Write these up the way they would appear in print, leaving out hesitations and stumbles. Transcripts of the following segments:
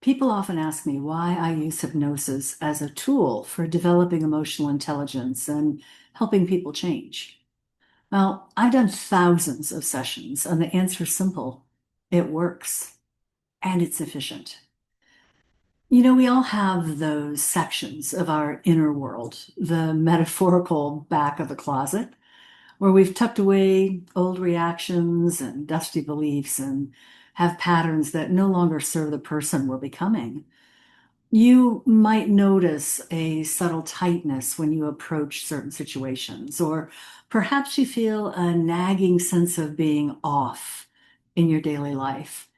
People often ask me why I use hypnosis as a tool for developing emotional intelligence and helping people change. Well, I've done thousands of sessions, and the answer is simple. It works, and it's efficient. We all have those sections of our inner world, the metaphorical back of the closet, where we've tucked away old reactions and dusty beliefs and have patterns that no longer serve the person we're becoming. You might notice a subtle tightness when you approach certain situations, or perhaps you feel a nagging sense of being off in your daily life.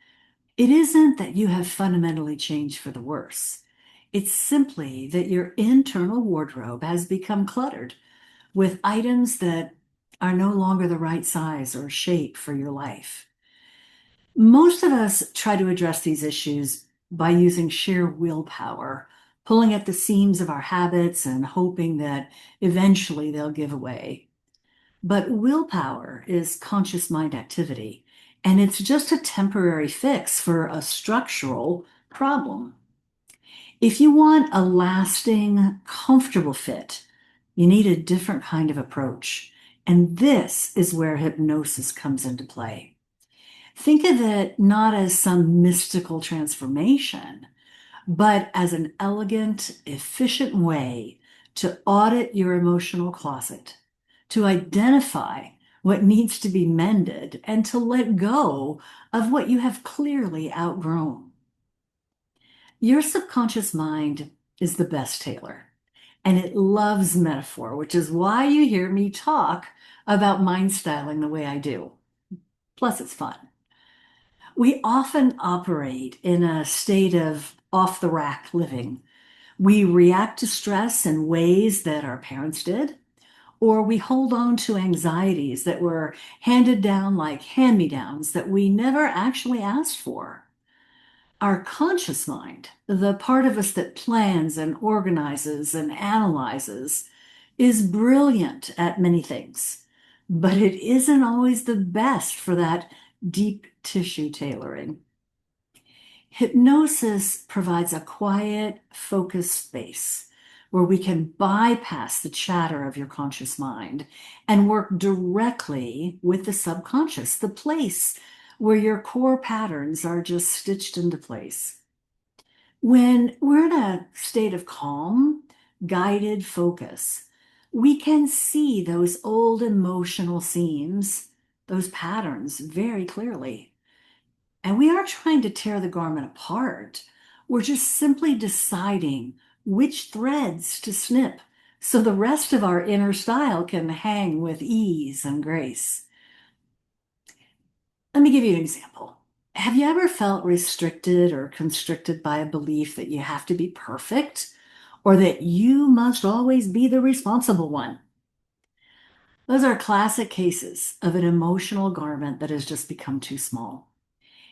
It isn't that you have fundamentally changed for the worse. It's simply that your internal wardrobe has become cluttered with items that are no longer the right size or shape for your life. Most of us try to address these issues by using sheer willpower, pulling at the seams of our habits and hoping that eventually they'll give away. But willpower is conscious mind activity, and it's just a temporary fix for a structural problem. If you want a lasting, comfortable fit, you need a different kind of approach. And this is where hypnosis comes into play. Think of it not as some mystical transformation, but as an elegant, efficient way to audit your emotional closet, to identify what needs to be mended, and to let go of what you have clearly outgrown. Your subconscious mind is the best tailor, and it loves metaphor, which is why you hear me talk about mind styling the way I do. Plus, it's fun. We often operate in a state of off the rack living. We react to stress in ways that our parents did, or we hold on to anxieties that were handed down like hand me downs that we never actually asked for. Our conscious mind, the part of us that plans and organizes and analyzes, is brilliant at many things, but it isn't always the best for that deep tissue tailoring. Hypnosis provides a quiet, focused space where we can bypass the chatter of your conscious mind and work directly with the subconscious, the place where your core patterns are just stitched into place. When we're in a state of calm, guided focus, we can see those old emotional seams, those patterns very clearly. And we aren't trying to tear the garment apart. We're just simply deciding which threads to snip so the rest of our inner style can hang with ease and grace. Let me give you an example. Have you ever felt restricted or constricted by a belief that you have to be perfect or that you must always be the responsible one? Those are classic cases of an emotional garment that has just become too small.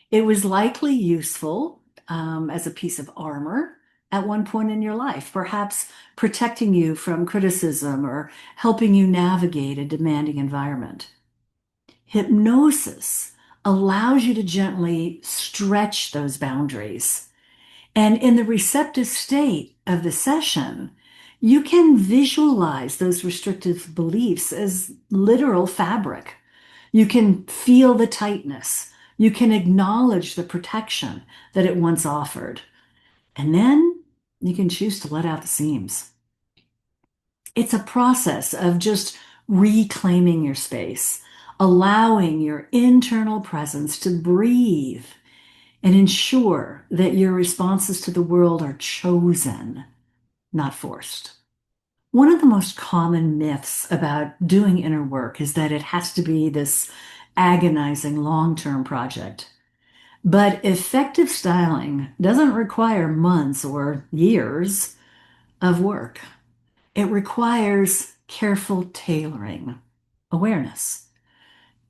It was likely useful as a piece of armor at one point in your life, perhaps protecting you from criticism or helping you navigate a demanding environment. Hypnosis allows you to gently stretch those boundaries. And in the receptive state of the session, you can visualize those restrictive beliefs as literal fabric. You can feel the tightness. You can acknowledge the protection that it once offered. And then you can choose to let out the seams. It's a process of just reclaiming your space, allowing your internal presence to breathe and ensure that your responses to the world are chosen, not forced. One of the most common myths about doing inner work is that it has to be this agonizing long-term project. But effective styling doesn't require months or years of work. It requires careful tailoring, awareness,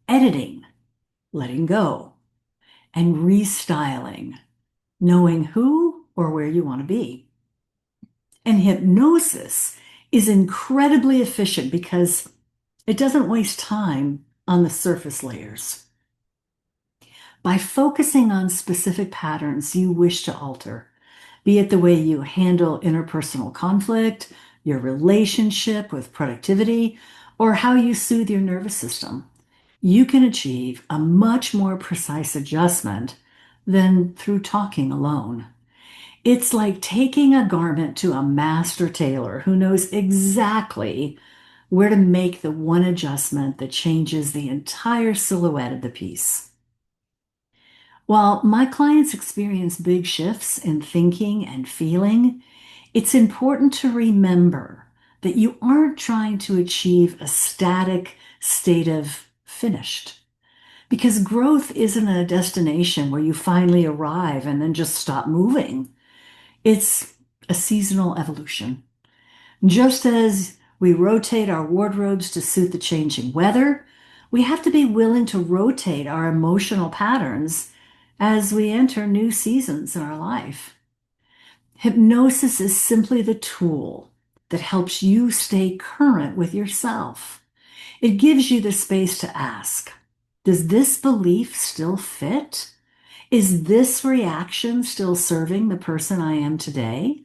editing, letting go, and restyling, knowing who or where you want to be. And hypnosis is incredibly efficient because it doesn't waste time on the surface layers. By focusing on specific patterns you wish to alter, be it the way you handle interpersonal conflict, your relationship with productivity, or how you soothe your nervous system. You can achieve a much more precise adjustment than through talking alone. It's like taking a garment to a master tailor who knows exactly where to make the one adjustment that changes the entire silhouette of the piece. While my clients experience big shifts in thinking and feeling, it's important to remember that you aren't trying to achieve a static state of finished. Because growth isn't a destination where you finally arrive and then just stop moving. It's a seasonal evolution. Just as we rotate our wardrobes to suit the changing weather, we have to be willing to rotate our emotional patterns as we enter new seasons in our life. Hypnosis is simply the tool that helps you stay current with yourself. It gives you the space to ask, does this belief still fit? Is this reaction still serving the person I am today?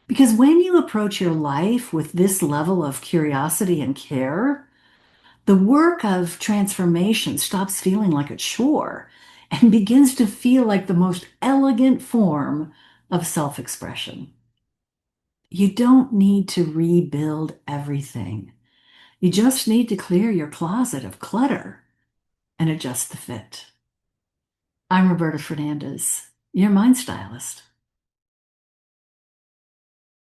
Because when you approach your life with this level of curiosity and care, the work of transformation stops feeling like a chore and begins to feel like the most elegant form of self-expression. You don't need to rebuild everything. You just need to clear your closet of clutter and adjust the fit. I'm Roberta Fernandez, your mind stylist.